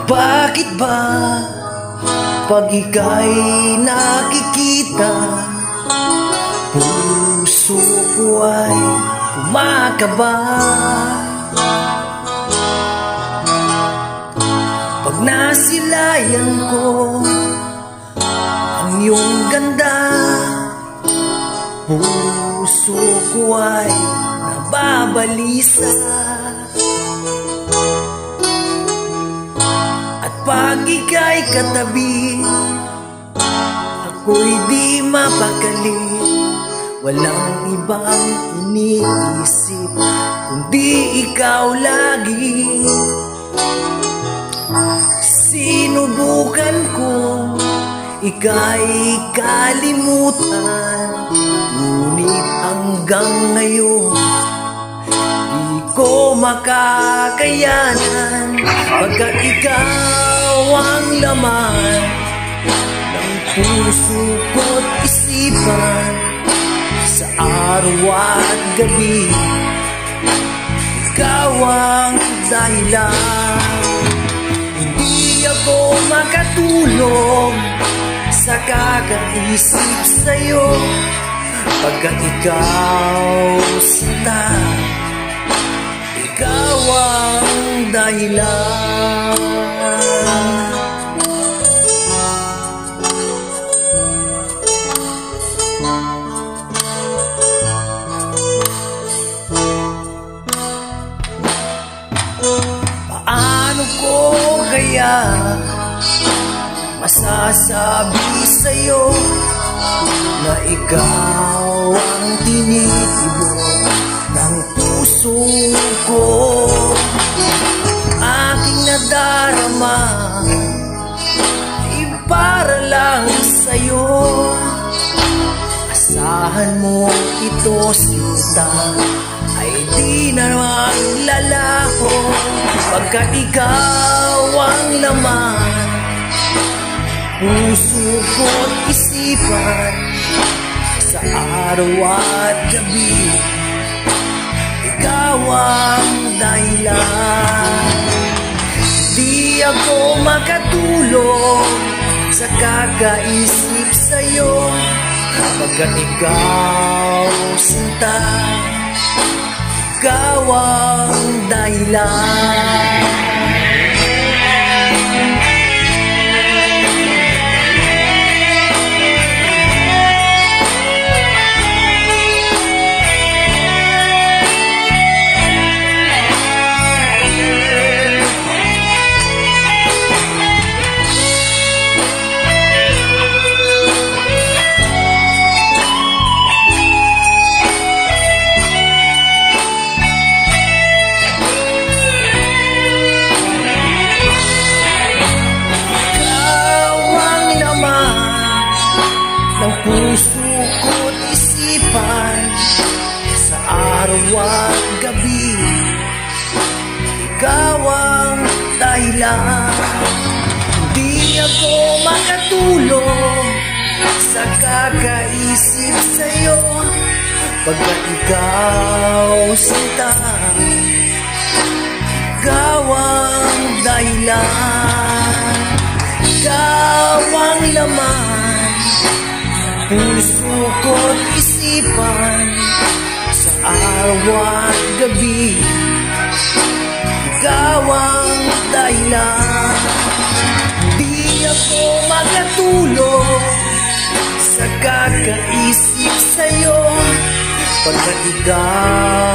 Bakit ba pag ika'y nakikita, puso ko ay kumakaba? Pag nasilayan ko ang iyong ganda, puso ko ay nababalisa. Pag ika'y katabi, ako'y di mapakali. Walang ibang iniisip kundi ikaw lagi. Sinubukan ko ika'y kalimutan, ngunit hanggang ngayon di ko makakayanan. Pagkat ikaw ang laman ng puso ko't isipan, sa araw at gabi ikaw ang dahilan. Hindi ako makatulog sa kakaisip sa'yo, pagkat ikaw sinta, ikaw ang dahilan. Paano ko kaya masasabi sa'yo na ikaw ang tinitibok ng puso ko? Aking nadarama ay para lang sa'yo. Asahan mo ito, sinta, ay di na maglalaho, pagkat ikaw ang laman puso ko't isipan, sa araw at gabi ikaw ang dahilan. Di ako makatulog sa kakaisip sa'yo, pagkat ikaw sinta, ikaw ang dahilan. Ng puso ko't isipan, sa araw at gabi ikaw ang dahilan. Hindi ako makatulog sa kakaisip sa'yo, pagkat ikaw sinta, ikaw ang dahilan. Ikaw ang laman puso ko't isipan, sa araw at gabi ikaw ang dahilan. Di ako makatulog sa kakaisip sa'yo, pagkat ikaw